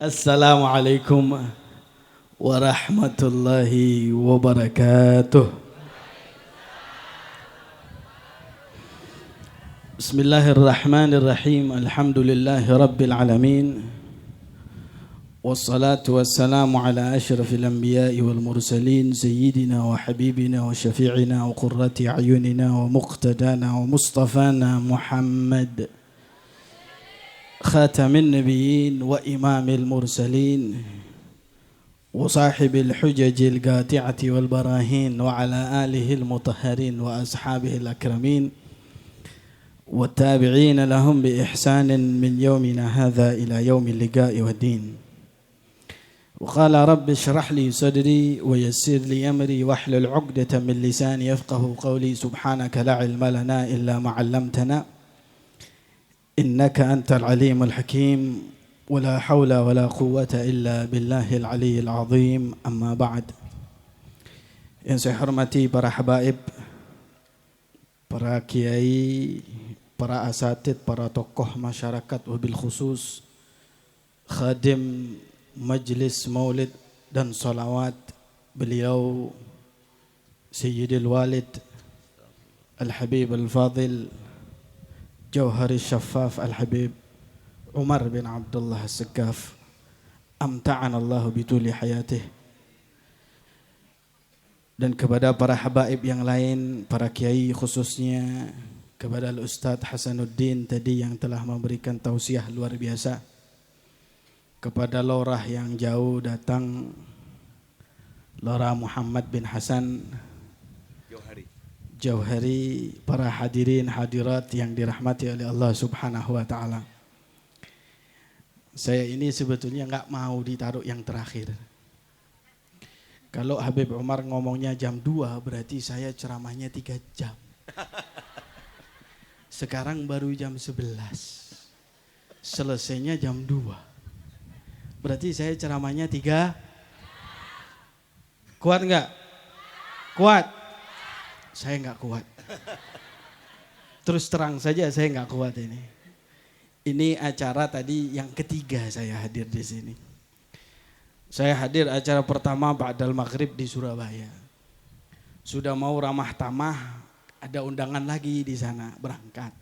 Assalamualaikum warahmatullahi wabarakatuh. Bismillahirrahmanirrahim. Alhamdulillahi rabbil alamin. Wassalatu wassalamu ala asyrafil anbiya'i wal mursalin sayyidina wa habibina wa syafi'ina wa qurrati a'yunina wa muqtadana wa mustafana Muhammad خاتم النبيين وإمام المرسلين وصاحب الحجج القاطعة والبراهين وعلى آله المطهرين وأصحابه الأكرمين والتابعين لهم بإحسان من يومنا هذا إلى يوم اللقاء والدين. وقال رب اشرح لي صدري ويسر لي أمري واحلل عقدة من لساني يفقه قولي سبحانك لا علم لنا إلا ما علمتنا إنك أنت العليم الحكيم ولا حول ولا قوة إلا بالله العلي العظيم. أما بعد. Yang saya hormati para habaib, para kiai, para asatid, para tokoh masyarakat, wabil khusus khadim majlis maulid dan salawat beliau Sayyidil Walid Al-Habib Al-Fadil Jauhari Syafaf Al-Habib Umar bin Abdullah As-Segaf amta'an Allah bituli hayatih, dan kepada para habaib yang lain, para kiai khususnya kepada Al-Ustadz Hasanuddin tadi yang telah memberikan tausiah luar biasa, kepada lorah yang jauh datang, Lorah Muhammad bin Hasan Jauhari, para hadirin hadirat yang dirahmati oleh Allah Subhanahu wa taala. Saya ini sebetulnya enggak mau ditaruh yang terakhir. Kalau Habib Umar ngomongnya jam 2 berarti saya ceramahnya 3 jam. Sekarang baru jam 11. Selesainya jam 2. Berarti saya ceramahnya 3. Kuat enggak? Kuat. Saya nggak kuat. Terus terang saja saya nggak kuat ini. Ini acara tadi yang ketiga saya hadir di sini. Saya hadir acara pertama ba'dal maghrib di Surabaya. Sudah mau ramah tamah, ada undangan lagi di sana berangkat.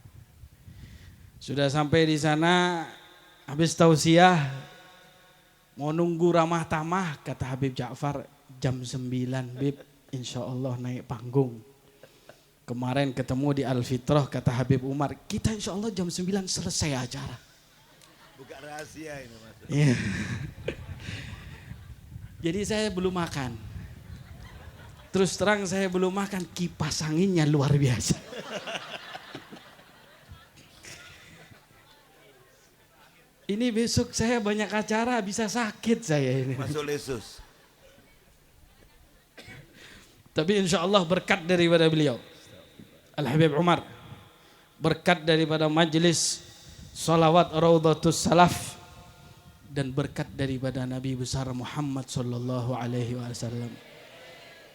Sudah sampai di sana, habis tausiah, mau nunggu ramah tamah, kata Habib Ja'far jam 9 Bib, insya Allah naik panggung. Kemarin ketemu di Al-Fitrah, kata Habib Umar, kita insya Allah jam 9 selesai acara. Buka rahasia ini Mas. Iya. Jadi saya belum makan. Terus terang saya belum makan, kipas anginnya luar biasa. Ini besok saya banyak acara, bisa sakit saya ini. Masuk lesus. Tapi insya Allah berkat daripada beliau Al-Habib Umar, berkat daripada majlis salawat Raudhatus Salaf, dan berkat daripada Nabi besar Muhammad sallallahu alaihi wasallam.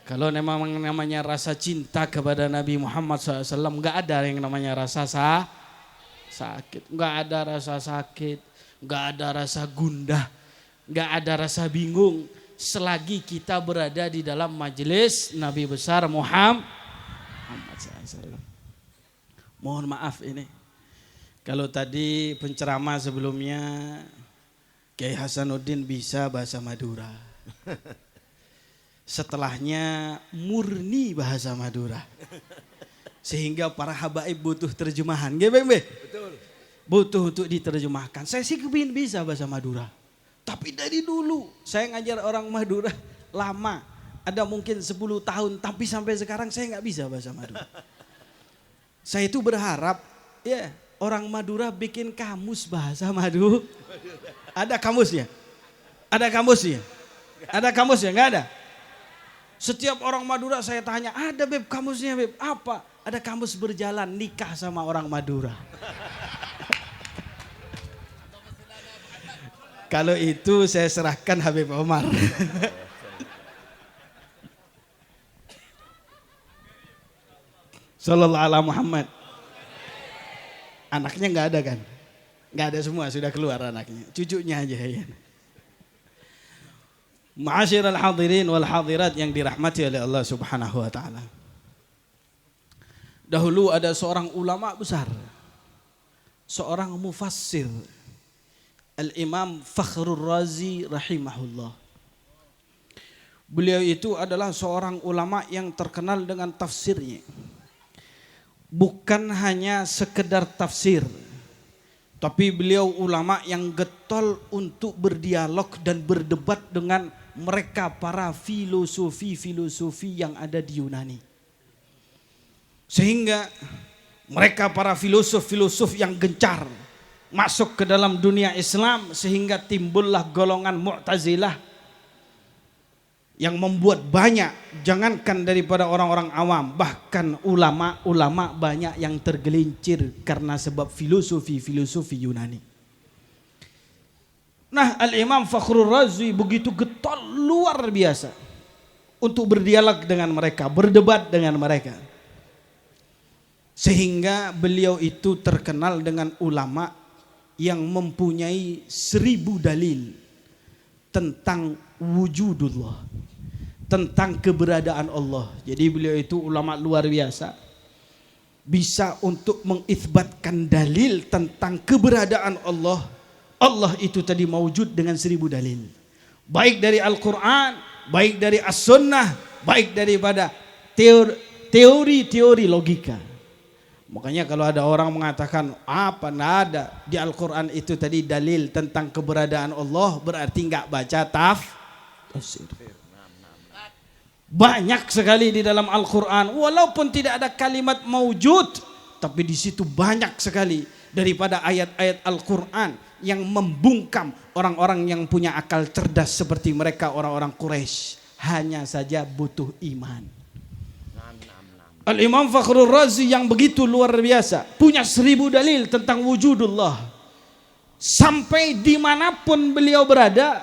Kalau memang namanya rasa cinta kepada Nabi Muhammad SAW, enggak ada yang namanya rasa sakit, enggak ada rasa sakit, enggak ada rasa gundah, enggak ada rasa bingung selagi kita berada di dalam majelis Nabi besar Muhammad SAW. Mohon maaf ini, kalau tadi penceramah sebelumnya Kiai Hasanuddin bisa bahasa Madura, setelahnya murni bahasa Madura, sehingga para habaib butuh terjemahan. Betul. Butuh untuk diterjemahkan. Saya sih kepingin bisa bahasa Madura, tapi dari dulu saya ngajar orang Madura lama, ada mungkin 10 tahun, tapi sampai sekarang saya nggak bisa bahasa Madura. Saya itu berharap ya orang Madura bikin kamus bahasa Madura. Ada kamusnya? Ada kamusnya? Ada kamusnya? Nggak ada? Setiap orang Madura saya tanya, ada Beb kamusnya Beb? Apa? Ada kamus berjalan nikah sama orang Madura. Kalau itu saya serahkan Habib Umar. Sallallahu ala Muhammad. Anaknya nggak ada kan? Nggak ada semua, sudah keluar anaknya. Cucunya aja ya. Ma'asyiral hadirin wal hadirat yang dirahmati oleh Allah Subhanahu wa taala. Dahulu ada seorang ulama besar, seorang mufassir, Al-Imam Fakhrur Razi rahimahullah. Beliau itu adalah seorang ulama yang terkenal dengan tafsirnya. Bukan hanya sekedar tafsir, tapi beliau ulama yang getol untuk berdialog dan berdebat dengan mereka para filosofi yang ada di Yunani. Sehingga mereka para filosof yang gencar masuk ke dalam dunia Islam, sehingga timbullah golongan Mu'tazilah yang membuat banyak, jangankan daripada orang-orang awam, bahkan ulama-ulama banyak yang tergelincir karena sebab filosofi Yunani. Nah, Al-Imam Fakhrur Razi begitu getol luar biasa untuk berdialog dengan mereka, berdebat dengan mereka. Sehingga beliau itu terkenal dengan ulama yang mempunyai 1000 dalil tentang wujudullah, tentang keberadaan Allah. Jadi beliau itu ulama luar biasa, bisa untuk mengitsbatkan dalil tentang keberadaan Allah. Allah itu tadi mawujud dengan 1000 dalil, baik dari Al-Quran, baik dari As-Sunnah, baik daripada teori logika. Makanya kalau ada orang mengatakan apa nada di Al-Quran itu tadi dalil tentang keberadaan Allah, berarti nggak baca tafsir. Banyak sekali di dalam Al-Quran, walaupun tidak ada kalimat maujud, tapi di situ banyak sekali daripada ayat-ayat Al-Quran yang membungkam orang-orang yang punya akal cerdas seperti mereka orang-orang Quraisy. Hanya saja butuh iman. Al-Imam Fakhrur Razi yang begitu luar biasa, punya 1000 dalil tentang wujudullah. Sampai dimanapun beliau berada,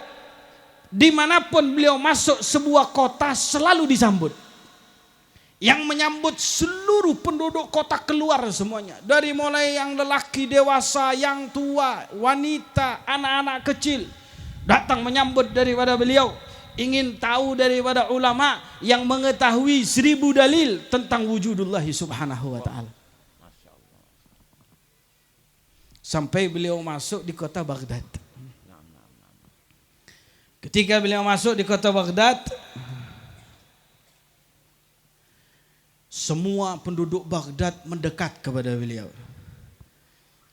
dimanapun beliau masuk sebuah kota selalu disambut. Yang menyambut seluruh penduduk kota keluar semuanya. Dari mulai yang lelaki dewasa, yang tua, wanita, anak-anak kecil datang menyambut daripada beliau. Ingin tahu daripada ulama yang mengetahui 1000 dalil tentang wujudullah subhanahu wa ta'ala. Sampai beliau masuk di kota Baghdad. Ketika beliau masuk di kota Baghdad, semua penduduk Baghdad mendekat kepada beliau.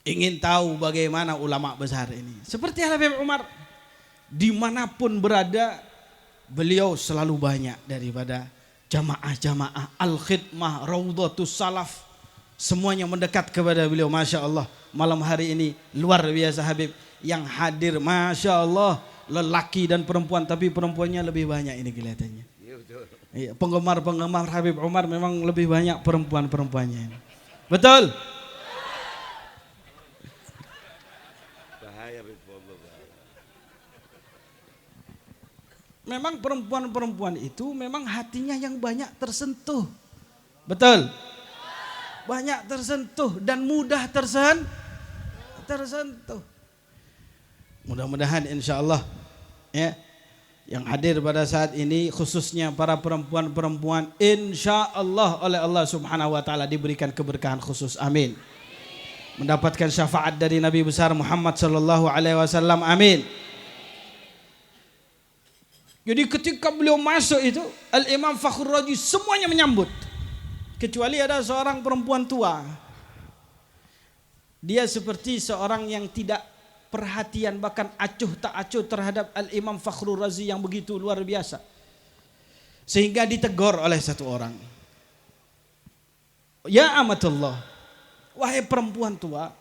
Ingin tahu bagaimana ulama besar ini. Seperti Habib Umar, dimanapun berada, beliau selalu banyak daripada jamaah-jamaah Al-Khidmah, Raudhatus Salaf, semuanya mendekat kepada beliau. Masya Allah, malam hari ini luar biasa Habib yang hadir. Masya Allah, lelaki dan perempuan, tapi perempuannya lebih banyak ini kelihatannya. Iya, penggemar Habib Umar memang lebih banyak perempuannya. Betul? Memang perempuan-perempuan itu memang hatinya yang banyak tersentuh. Betul? Banyak tersentuh dan mudah tersentuh. Mudah-mudahan insya Allah ya, yang hadir pada saat ini khususnya para perempuan-perempuan, insya Allah oleh Allah subhanahu wa ta'ala diberikan keberkahan khusus. Amin. Mendapatkan syafaat dari Nabi besar Muhammad sallallahu alaihi wasallam. Amin. Jadi ketika beliau masuk itu, Al-Imam Fakhrur Razi semuanya menyambut. Kecuali ada seorang perempuan tua. Dia seperti seorang yang tidak perhatian, bahkan acuh tak acuh terhadap Al-Imam Fakhrur Razi yang begitu luar biasa. Sehingga ditegur oleh satu orang. Ya amatullah, wahai perempuan tua,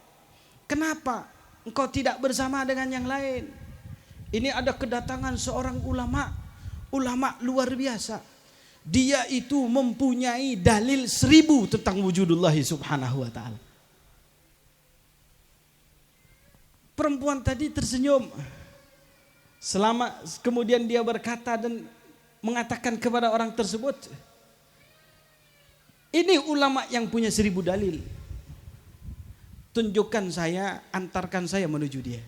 kenapa engkau tidak bersama dengan yang lain? Ini ada kedatangan seorang ulama luar biasa. Dia itu mempunyai dalil 1000 tentang wujudullah subhanahu wa ta'ala. Perempuan tadi tersenyum. Kemudian dia berkata dan mengatakan kepada orang tersebut, ini ulama yang punya 1000 dalil. Tunjukkan saya, antarkan saya menuju dia.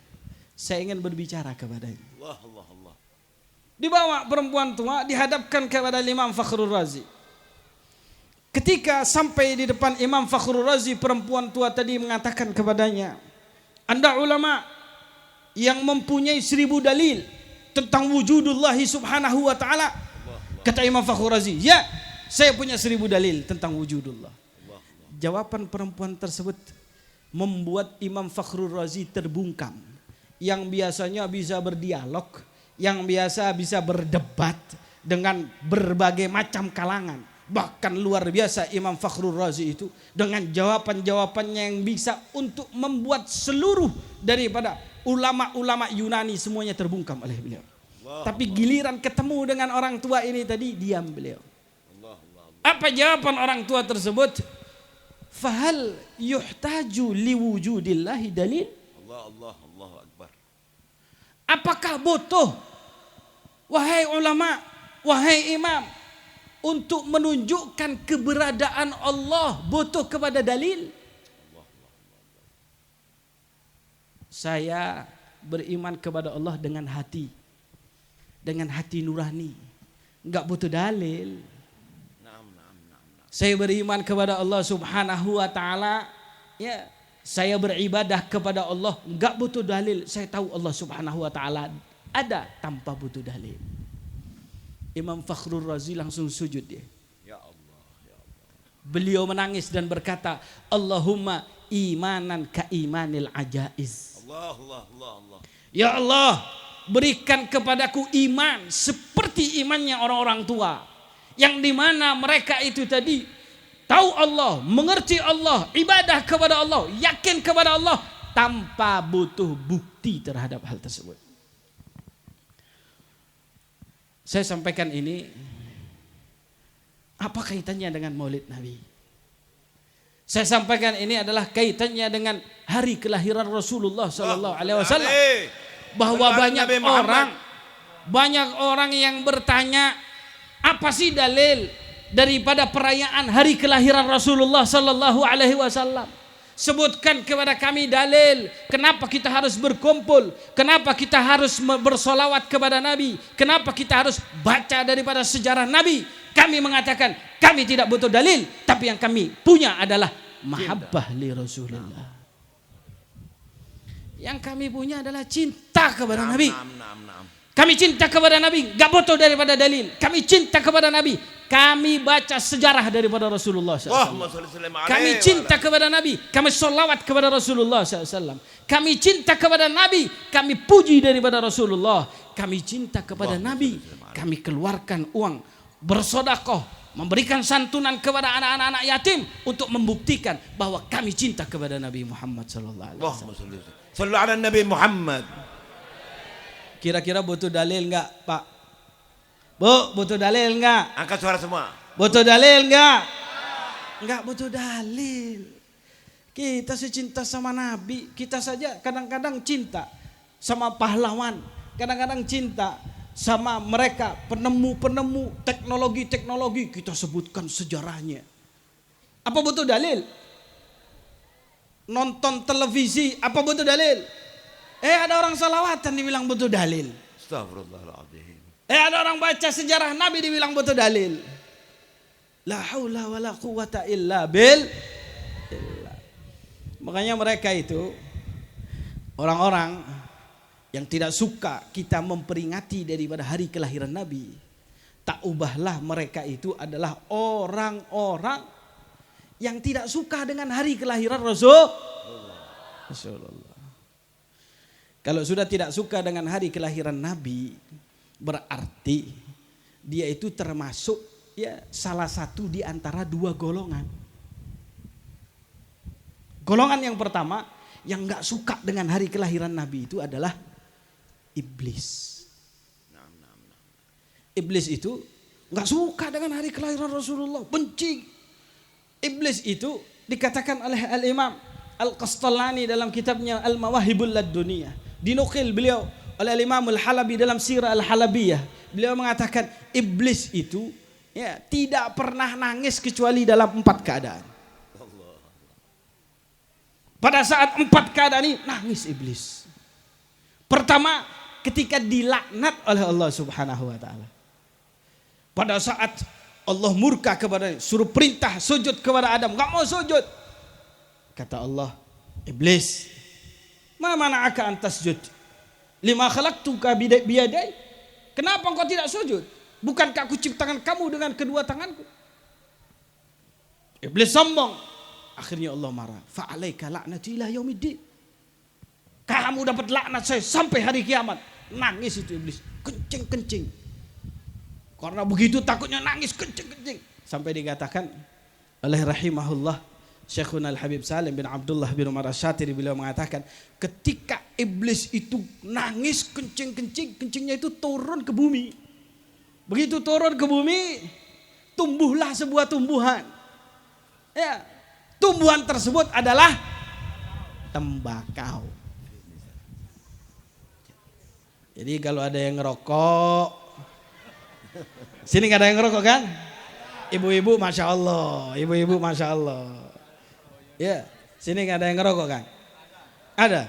Saya ingin berbicara kepadanya. Allah. Dibawa perempuan tua, dihadapkan kepada Imam Fakhrul Razi. Ketika sampai di depan Imam Fakhrul Razi, perempuan tua tadi mengatakan kepadanya, Anda ulama yang mempunyai 1000 dalil tentang wujudullahi subhanahu wa ta'ala. Kata Imam Fakhrul Razi, ya, saya punya 1000 dalil tentang wujudullah. Jawaban perempuan tersebut membuat Imam Fakhrul Razi terbungkam. Yang biasanya bisa berdialog, yang biasa bisa berdebat dengan berbagai macam kalangan. Bahkan luar biasa Imam Fakhrul Razi itu dengan jawaban-jawabannya yang bisa untuk membuat seluruh daripada ulama-ulama Yunani semuanya terbungkam oleh beliau. Tapi giliran ketemu dengan orang tua ini tadi, diam beliau. Apa jawaban orang tua tersebut? Fahal yuhtaju liwujudillahi dalil? Allahu Akbar. Apakah butuh, wahai ulama, wahai imam, untuk menunjukkan keberadaan Allah butuh kepada dalil? Saya beriman kepada Allah dengan hati nurani, enggak butuh dalil. Saya beriman kepada Allah subhanahu wa ta'ala, ya, saya beribadah kepada Allah enggak butuh dalil. Saya tahu Allah subhanahu wa ta'ala ada tanpa butuh dalil. Imam Fakhrul Razi langsung sujud dia. Ya Allah, ya Allah. Beliau menangis dan berkata, Allahumma imanan ka imanil ajaiz. Allah. Ya Allah, berikan kepadaku iman seperti imannya orang-orang tua, yang dimana mereka itu tadi tahu Allah, mengerti Allah, ibadah kepada Allah, yakin kepada Allah tanpa butuh bukti terhadap hal tersebut. Saya sampaikan ini, apa kaitannya dengan Maulid Nabi? Saya sampaikan ini adalah kaitannya dengan hari kelahiran Rasulullah sallallahu alaihi wasallam. Bahwa banyak orang yang bertanya, apa sih dalil daripada perayaan hari kelahiran Rasulullah sallallahu alaihi wasallam? Sebutkan kepada kami dalil, kenapa kita harus berkumpul, kenapa kita harus bersolawat kepada Nabi, kenapa kita harus baca daripada sejarah Nabi. Kami mengatakan kami tidak butuh dalil, tapi yang kami punya adalah mahabbah li Rasulullah. Yang kami punya adalah cinta kepada Nabi. Kami cinta kepada Nabi, gak butuh daripada dalil. Kami cinta kepada Nabi, kami baca sejarah daripada Rasulullah SAW. Kami cinta kepada Nabi, kami sholawat kepada Rasulullah SAW. Kami cinta kepada Nabi, kami puji daripada Rasulullah. Kami cinta kepada Nabi, kami keluarkan uang, bersodakoh, memberikan santunan kepada anak-anak yatim untuk membuktikan bahwa kami cinta kepada Nabi Muhammad SAW. Sallu ala Nabi Muhammad. Kira-kira butuh dalil enggak, Pak? Bu, butuh dalil enggak? Angkat suara semua. Butuh dalil enggak? Enggak butuh dalil. Kita cinta sama Nabi, kita saja kadang-kadang cinta sama pahlawan, kadang-kadang cinta sama mereka penemu-penemu teknologi-teknologi, kita sebutkan sejarahnya. Apa butuh dalil? Nonton televisi, apa butuh dalil? Ada orang salawatan dibilang butuh dalil. Astagfirullahaladzim. Ada orang baca sejarah Nabi dibilang butuh dalil. La haula wala quwata illa billah. Makanya mereka itu orang-orang yang tidak suka kita memperingati daripada hari kelahiran Nabi. Tak ubahlah mereka itu adalah orang-orang yang tidak suka dengan hari kelahiran Rasulullah. Kalau sudah tidak suka dengan hari kelahiran Nabi, berarti dia itu termasuk salah satu di antara dua golongan. Golongan yang pertama yang gak suka dengan hari kelahiran Nabi itu adalah iblis. Iblis itu gak suka dengan hari kelahiran Rasulullah, benci. Iblis itu dikatakan oleh Al-Imam Al-Qastalani dalam kitabnya Al-Mawahibul Laduniyah. Dinukil beliau oleh Imam Al-Halabi dalam Sirah Al-Halabiyah. Beliau mengatakan iblis itu tidak pernah nangis kecuali dalam 4 keadaan. Pada saat 4 keadaan ini nangis iblis. Pertama, ketika dilaknat oleh Allah Subhanahu wa taala. Pada saat Allah murka kepadanya, suruh perintah sujud kepada Adam, enggak mau sujud. Kata Allah, iblis, ma mana'aka an tasjud lima khalaqtuka biyadai? Kenapa engkau tidak sujud? Bukankah aku ciptakan kamu dengan kedua tanganku? Iblis sombong. Akhirnya Allah marah. Fa'alaika la'nati ila yaumiddin. Kamu dapat laknat saya sampai hari kiamat. Nangis itu iblis, kencing-kencing. Karena begitu takutnya nangis kencing-kencing. Sampai dikatakan oleh rahimahullah Syekhuna Al-Habib Salim bin Abdullah bin Umar Asy-Syatiri, beliau mengatakan ketika iblis itu nangis kencing-kencing, kencingnya itu turun ke bumi. Begitu turun ke bumi, tumbuhlah sebuah tumbuhan. Ya, tumbuhan tersebut adalah tembakau. Jadi kalau ada yang ngerokok, sini nggak ada yang ngerokok kan? Ibu-ibu masya Allah, ibu-ibu masya Allah. Ya, sini nggak ada yang ngerokok kan? Ada?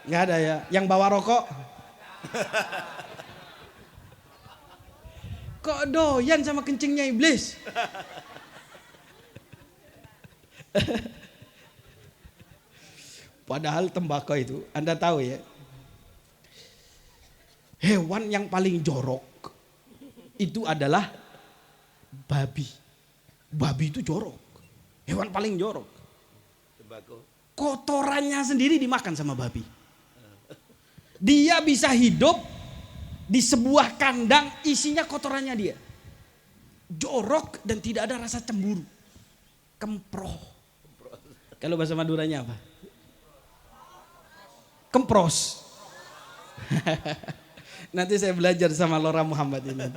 Nggak ada ya? Yang bawa rokok? Kok doyan sama kencingnya iblis? Padahal tembakau itu, Anda tahu ya, hewan yang paling jorok itu adalah babi. Babi itu jorok, hewan paling jorok. Kotorannya sendiri dimakan sama babi. Dia bisa hidup di sebuah kandang isinya kotorannya dia. Jorok dan tidak ada rasa cemburu. Kemproh. Kalau bahasa Maduranya apa? Kempros. Nanti saya belajar sama Lora Muhammad ini.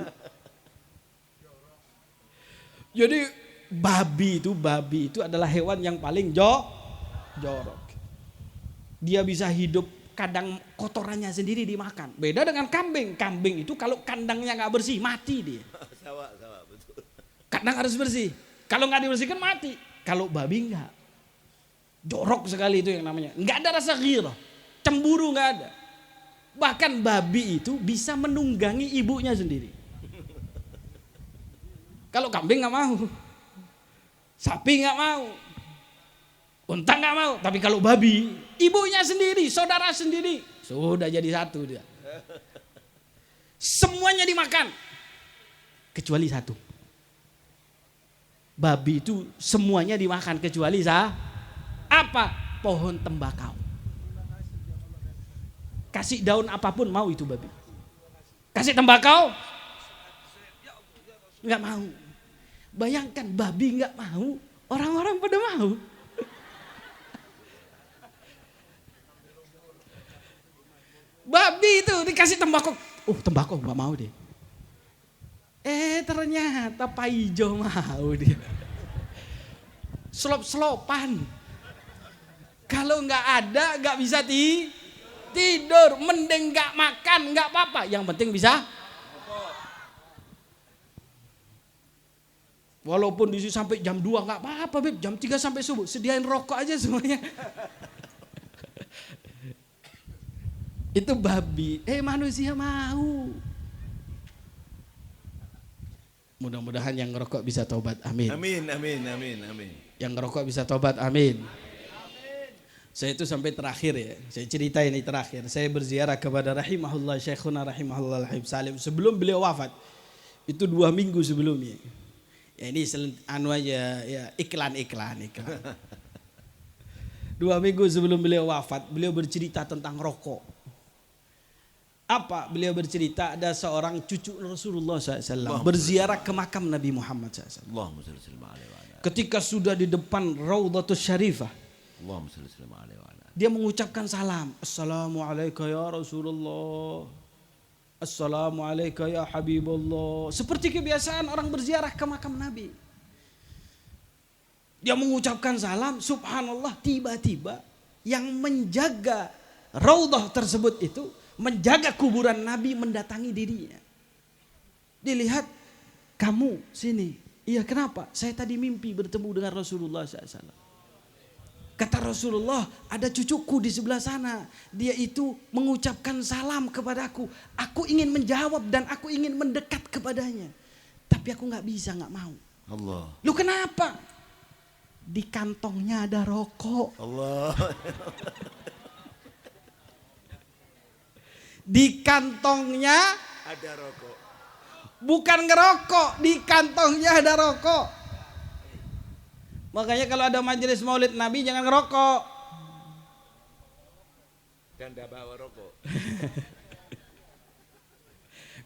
Jadi babi itu adalah hewan yang paling jorok. Dia bisa hidup, kadang kotorannya sendiri dimakan. Beda dengan kambing. Kambing itu kalau kandangnya nggak bersih mati dia. Sama betul. Kandang harus bersih. Kalau nggak dibersihkan mati. Kalau babi nggak. Jorok sekali itu yang namanya. Nggak ada rasa ghirah, cemburu nggak ada. Bahkan babi itu bisa menunggangi ibunya sendiri. Kalau kambing nggak mau, sapi nggak mau, unta nggak mau. Tapi kalau babi, ibunya sendiri, saudara sendiri, sudah jadi satu dia. Semuanya dimakan, kecuali satu. Babi itu semuanya dimakan kecuali apa? Pohon tembakau. Kasih daun apapun mau itu babi. Kasih tembakau nggak mau. Bayangkan babi nggak mau, orang-orang pada mau. Babi itu dikasih tembakau, tembakau nggak mau deh. Ternyata Pak Ijo mau dia. Selop-selopan. Kalau nggak ada nggak bisa tidur, mending nggak makan nggak apa-apa, yang penting bisa. Walaupun di sini sampai jam 2 nggak apa-apa, Beb. Jam 3 sampai subuh sediain rokok aja semuanya. Itu babi, manusia mau. Mudah-mudahan yang ngerokok bisa tobat, amin. Amin. Yang ngerokok bisa tobat, amin. Saya itu sampai terakhir ya, saya cerita ini terakhir. Saya berziarah kepada rahimahullah Syekhuna rahimahullah Al-Habib Salim sebelum beliau wafat. Itu 2 minggu sebelumnya. Ya ini aja ya, iklan. 2 minggu sebelum beliau wafat, beliau bercerita tentang rokok. Apa? Beliau bercerita ada seorang cucu Rasulullah SAW berziarah ke makam Nabi Muhammad SAW. Ketika sudah di depan Raudhatus Syarifah, dia mengucapkan salam. Assalamualaikum ya Rasulullah. Assalamualaikum ya Habibullah. Seperti kebiasaan orang berziarah ke makam Nabi. Dia mengucapkan salam, subhanallah, tiba-tiba yang menjaga raudhah tersebut itu, menjaga kuburan Nabi mendatangi dirinya. Dilihat, kamu sini. Iya kenapa? Saya tadi mimpi bertemu dengan Rasulullah SAW. Kata Rasulullah, ada cucuku di sebelah sana. Dia itu mengucapkan salam kepadaku. Aku ingin menjawab dan aku ingin mendekat kepadanya. Tapi aku gak bisa, gak mau. Allah. Lu kenapa? Di kantongnya ada rokok. Allah. Di kantongnya Ada rokok. bukan ngerokok, di kantongnya ada rokok. Makanya kalau ada majelis maulid Nabi jangan ngerokok. Dan tidak bawa rokok.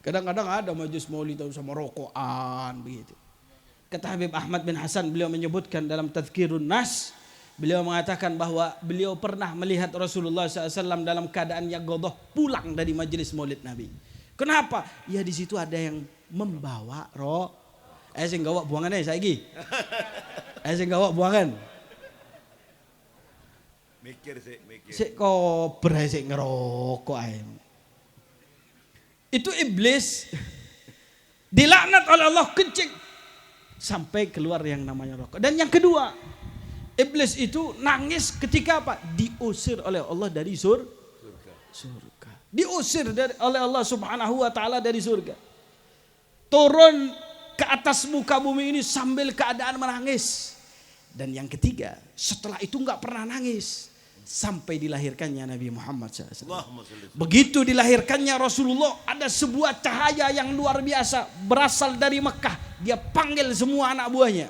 Kadang-kadang ada majelis maulid sama rokokan begitu. Kata Habib Ahmad bin Hasan, beliau menyebutkan dalam Tadhkirun Nas, beliau mengatakan bahwa beliau pernah melihat Rasulullah SAW dalam keadaan yagodoh pulang dari majelis maulid Nabi. Kenapa? Ya di situ ada yang membawa sing gawa buangan saiki. Sing gawa buangan. Mikir. Sik kober sik ngerokok ae. Itu iblis dilaknat oleh Allah kencing sampai keluar yang namanya rokok. Dan yang kedua, iblis itu nangis ketika apa? Diusir oleh Allah dari surga. Diusir oleh Allah Subhanahu wa taala dari surga. Turun ke atas muka bumi ini sambil keadaan menangis. Dan yang ketiga, setelah itu enggak pernah nangis sampai dilahirkannya Nabi Muhammad SAW. Begitu dilahirkannya Rasulullah, ada sebuah cahaya yang luar biasa berasal dari Mekah. Dia panggil semua anak buahnya.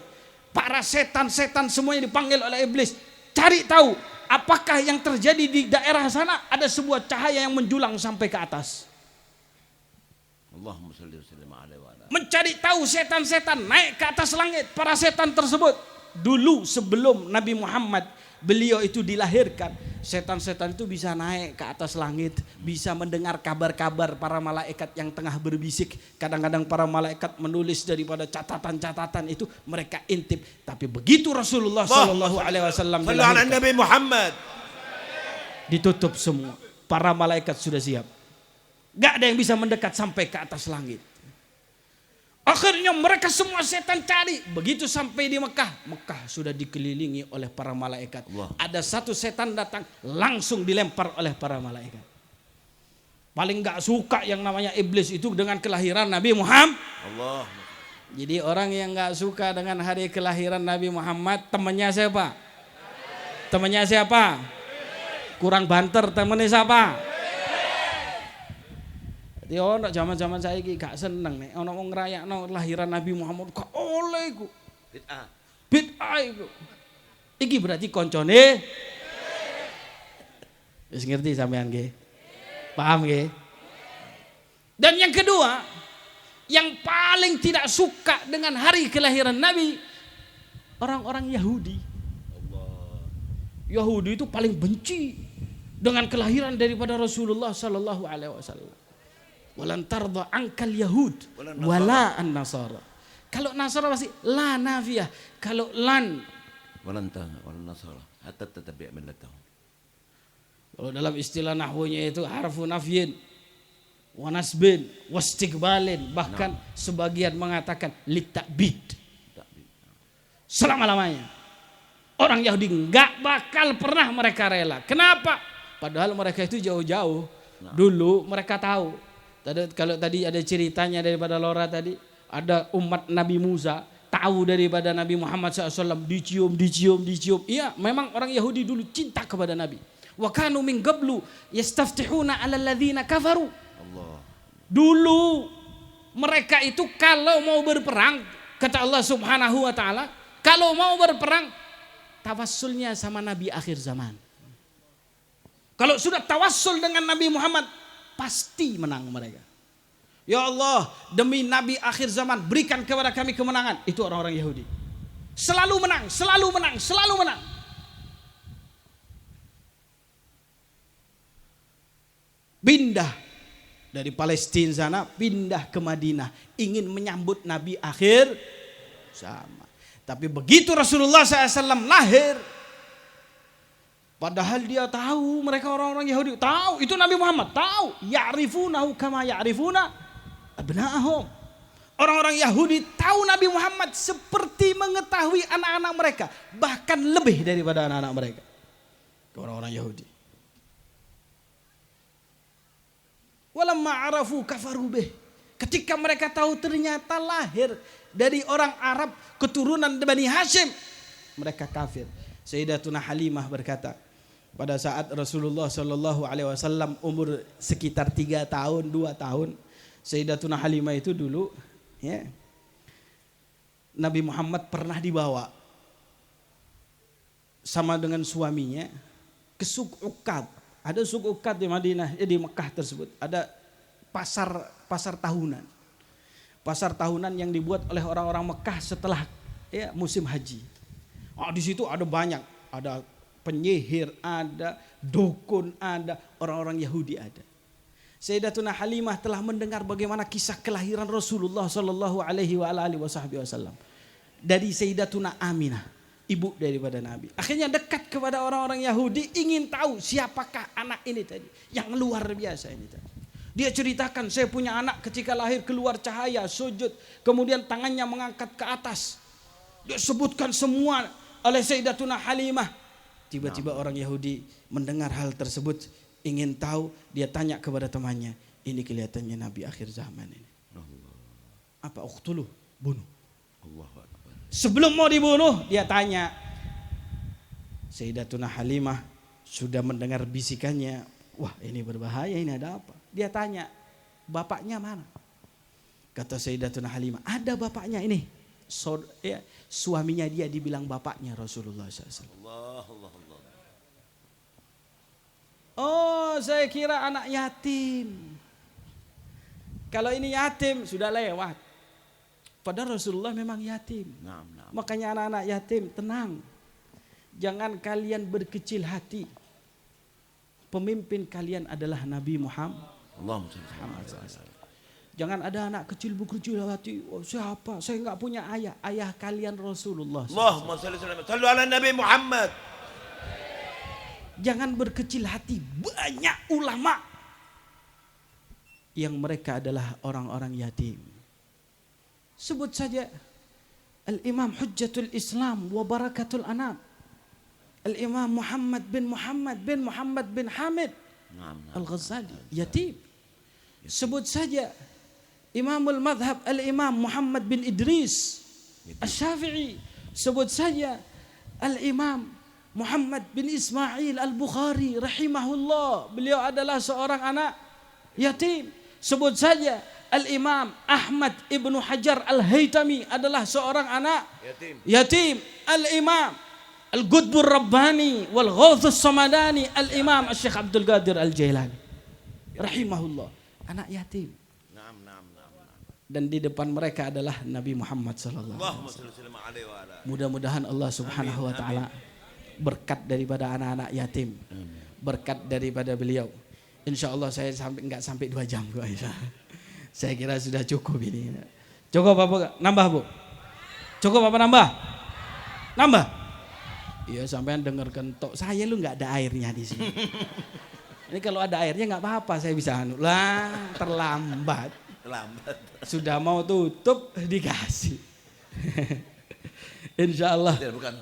Para setan-setan semuanya dipanggil oleh iblis. Cari tahu apakah yang terjadi di daerah sana. Ada sebuah cahaya yang menjulang sampai ke atas. Allahumma shalli wa sallim alaihi wa ala. Mencari tahu setan-setan naik ke atas langit. Para setan tersebut dulu sebelum Nabi Muhammad beliau itu dilahirkan, setan-setan itu bisa naik ke atas langit, bisa mendengar kabar-kabar para malaikat yang tengah berbisik. Kadang-kadang para malaikat menulis daripada catatan-catatan itu mereka intip. Tapi begitu Rasulullah Sallallahu Alaihi Wasallam dilahirkan, Nabi Muhammad ditutup semua. Para malaikat sudah siap. Gak ada yang bisa mendekat sampai ke atas langit. Akhirnya mereka semua setan cari. Begitu sampai di Mekah, Mekah sudah dikelilingi oleh para malaikat. Allah. Ada satu setan datang, langsung dilempar oleh para malaikat. Paling gak suka yang namanya iblis itu dengan kelahiran Nabi Muhammad. Allah. Jadi orang yang gak suka dengan hari kelahiran Nabi Muhammad, temannya siapa? Temannya siapa? Kurang banter, temannya siapa? Jadi ono zaman-zaman saiki gak seneng nek ono wong ngrayakno lahiran Nabi Muhammad kok oleh iku. Bid'ah iku. Iki berarti koncone wis ngerti sampean nggih? Paham nggih? Dan yang kedua, yang paling tidak suka dengan hari kelahiran Nabi, orang-orang Yahudi. Yahudi itu paling benci dengan kelahiran daripada Rasulullah sallallahu alaihi wasallam. Walan tarda angkal yahud wala an nasara. Kalau nasara pasti la nafiyah. Kalau lan walan nasara hatta tattabi' millatahum. Kalau dalam istilah nahwunya itu harfu nafyin wa nasbin wa istiqbalin, bahkan sebagian mengatakan litabid. Selama-lamanya orang Yahudi enggak bakal pernah mereka rela. Kenapa? Padahal mereka itu jauh-jauh dulu mereka tahu. Kalau tadi ada ceritanya daripada Lora tadi, ada umat Nabi Musa tahu daripada Nabi Muhammad SAW, dicium. Iya, memang orang Yahudi dulu cinta kepada Nabi. Wa kanu min qablu yastaftihuna 'alal ladzina kafaru. Allah. Dulu mereka itu kalau mau berperang, kata Allah Subhanahu wa taala, kalau mau berperang tawassulnya sama Nabi akhir zaman. Kalau sudah tawassul dengan Nabi Muhammad, pasti menang mereka. Ya Allah, demi Nabi akhir zaman berikan kepada kami kemenangan. Itu orang-orang Yahudi. Selalu menang. Pindah dari Palestina sana, pindah ke Madinah, ingin menyambut Nabi akhir zaman. Tapi begitu Rasulullah SAW lahir, padahal dia tahu, mereka orang-orang Yahudi tahu itu Nabi Muhammad, tahu, ya'rifunahu kama ya'rifuna abna'ahum. Orang-orang Yahudi tahu Nabi Muhammad seperti mengetahui anak-anak mereka, bahkan lebih daripada anak-anak mereka. ke orang-orang Yahudi. Walamma arafu kafaru bih. Ketika mereka tahu ternyata lahir dari orang Arab keturunan Bani Hashim, mereka kafir. Sayyidatuna Halimah berkata, pada saat Rasulullah Shallallahu Alaihi Wasallam umur sekitar 3 tahun, 2 tahun, Sayyidatuna Halimah itu dulu, ya, Nabi Muhammad pernah dibawa sama dengan suaminya ke Suq Uqad. Ada Suq Uqad di Madinah, di Mekah tersebut. Ada pasar tahunan. Pasar tahunan yang dibuat oleh orang-orang Mekah setelah ya, musim haji. Di situ ada banyak, ada penyihir, ada dukun, ada orang-orang Yahudi ada. Sayyidatuna Halimah telah mendengar bagaimana kisah kelahiran Rasulullah Shallallahu Alaihi Wasallam dari Sayyidatuna Aminah, ibu daripada Nabi. Akhirnya dekat kepada orang-orang Yahudi, ingin tahu siapakah anak ini tadi, yang luar biasa ini tadi. Dia ceritakan, saya punya anak ketika lahir keluar cahaya, sujud, kemudian tangannya mengangkat ke atas. Dia sebutkan semua oleh Sayyidatuna Halimah. Tiba-tiba orang Yahudi mendengar hal tersebut, ingin tahu, dia tanya kepada temannya, ini kelihatannya Nabi akhir zaman ini. Apa uqtuluh? Bunuh. Sebelum mau dibunuh, dia tanya. Sayyidatuna Halimah sudah mendengar bisikannya, wah ini berbahaya, ini ada apa? Dia tanya, bapaknya mana? Kata Sayyidatuna Halimah, ada bapaknya ini. Suaminya dia dibilang bapaknya Rasulullah SAW. Oh, saya kira anak yatim. Kalau ini yatim sudah lewat. Padahal Rasulullah memang yatim. Makanya anak-anak yatim tenang. Jangan kalian berkecil hati. Pemimpin kalian adalah Nabi Muhammad. Jangan ada anak kecil berkecil hati. Oh, siapa? Saya enggak punya ayah. Ayah kalian Rasulullah. Allahumma sallu ala Nabi Muhammad. Jangan berkecil hati. Banyak ulama yang mereka adalah orang-orang yatim. Sebut saja Al-Imam Hujjatul Islam wa Barakatul Anam, Al-Imam Muhammad bin Hamid Al-Ghazali, yatim. Sebut saja Imamul Madhab Al-Imam Muhammad bin Idris Al-Syafi'i. Sebut saja Al-Imam Muhammad bin Ismail Al-Bukhari rahimahullah, beliau adalah seorang anak yatim. Sebut saja Al-Imam Ahmad ibnu Hajar Al-Haytami adalah seorang anak yatim. Al-Imam Al-Qutbur Rabbani wal Ghawthus Samadani Al-Imam Syekh Abdul Qadir Al-Jailani rahimahullah, anak yatim. Dan di depan mereka adalah Nabi Muhammad sallallahu alaihi wasallam. Mudah-mudahan Allah Subhanahu wa taala berkat daripada anak-anak yatim, berkat daripada beliau. Insyaallah saya enggak sampai 2 jam Bu Aisyah. Saya kira sudah cukup ini. Cukup apa? Nambah Bu? Cukup apa nambah? Nambah? Iya, sampean dengarkan tok. Saya lu nggak ada airnya di sini. Ini kalau ada airnya nggak apa-apa, saya bisa anu. Lah, terlambat. Sudah mau tutup dikasih. Insya Allah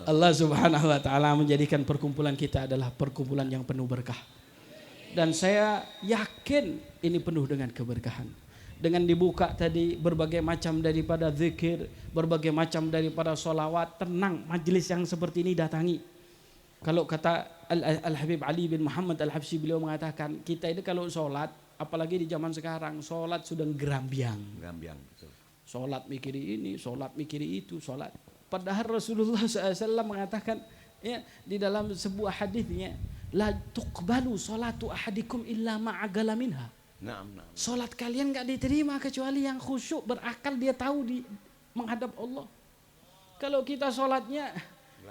Allah Subhanahu wa taala menjadikan perkumpulan kita adalah perkumpulan yang penuh berkah. Dan saya yakin ini penuh dengan keberkahan. Dengan dibuka tadi berbagai macam daripada zikir, berbagai macam daripada solawat, tenang, majelis yang seperti ini datangi. Kalau kata Al-Habib Ali bin Muhammad Al-Habsyi, beliau mengatakan kita ini kalau sholat, apalagi di zaman sekarang, sholat sudah gerambiang. Betul. Sholat mikiri ini, sholat mikiri itu, sholat. Padahal Rasulullah SAW mengatakan ya, di dalam sebuah hadisnya, la tuqbalu sholatu ahadikum illa ma'agala minha. Sholat kalian gak diterima kecuali yang khusyuk, berakal, dia tahu di menghadap Allah. Kalau kita sholatnya,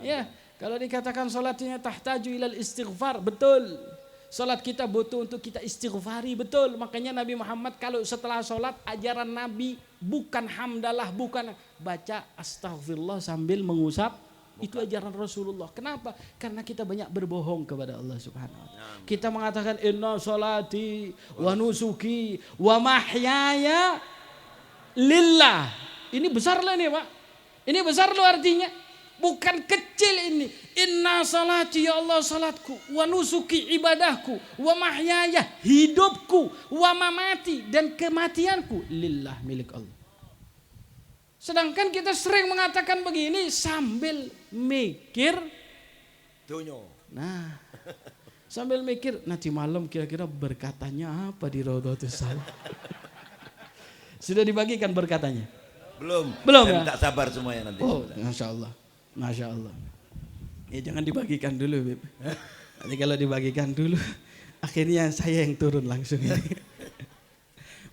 ya kalau dikatakan sholatnya tahtaju ilal istighfar, betul. Sholat kita butuh untuk kita istighfari, betul. Makanya Nabi Muhammad kalau setelah sholat, ajaran Nabi bukan hamdalah, bukan baca astaghfirullah sambil mengusap. Itu ajaran Rasulullah. Kenapa? Karena kita banyak berbohong kepada Allah Subhanahu wa taala. Kita mengatakan inna sholati wa nusuki wa mahyaya lillah. Ini besar lah nih Pak. Ini besar loh artinya. Bukan kecil ini. Inna salati ya Allah salatku. Wa nusuki ibadahku. Wa mahyaya hidupku. Wa mamati dan kematianku. Lillah milik Allah. Sedangkan kita sering mengatakan begini sambil mikir. Dunyo. Nah, sambil mikir nanti malam kira-kira berkatanya apa di Raudhatus Salaf. Sudah dibagikan berkatanya? Belum ya? Tak sabar semuanya nanti. Oh, Masya Allah. Masya Allah. Ya jangan dibagikan dulu, Beb. Nanti kalau dibagikan dulu, akhirnya saya yang turun langsung ini.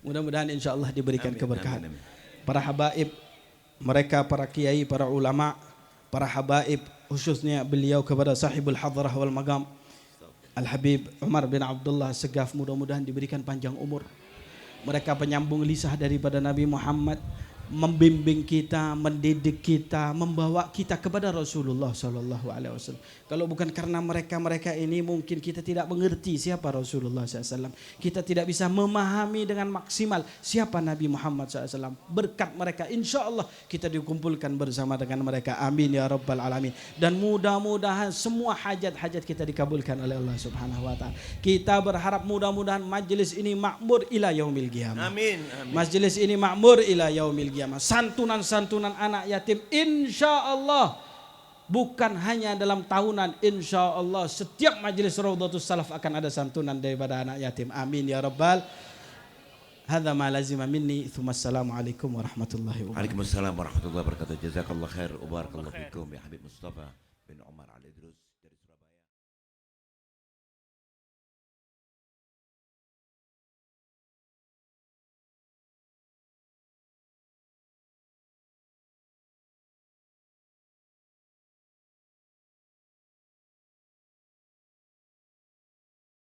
Mudah-mudahan insya Allah diberikan keberkahan. Para habaib, mereka para kiai, para ulama, para habaib, khususnya beliau kepada sahibul hadrah wal magam, Al-Habib Umar bin Abdullah Segaf, mudah-mudahan diberikan panjang umur. Mereka penyambung lisan daripada Nabi Muhammad, membimbing kita, mendidik kita, membawa kita kepada Rasulullah Sallallahu Alaihi Wasallam. Kalau bukan karena mereka ini mungkin kita tidak mengerti siapa Rasulullah SAW. Kita tidak bisa memahami dengan maksimal siapa Nabi Muhammad SAW. Berkat mereka insya Allah kita dikumpulkan bersama dengan mereka. Amin ya Rabbal Alamin. Dan mudah-mudahan semua hajat-hajat kita dikabulkan oleh Allah Subhanahu Wa Taala. Kita berharap mudah-mudahan majlis ini makmur ila yaumil qiyamah. Amin. Majlis ini makmur ila yaumil qiyamah. Santunan-santunan anak yatim insya Allah bukan hanya dalam tahunan, insya Allah setiap majelis Raudhatus Salaf akan ada santunan daripada anak yatim. Amin ya Rabbal. Hadza ma lazima minni. Assalamualaikum warahmatullahi wabarakatuh. Waalaikumsalam warahmatullahi wabarakatuh. Jazakallah khair. Barakallahu fikum ya Habib Mustafa bin Umar Al Idrus.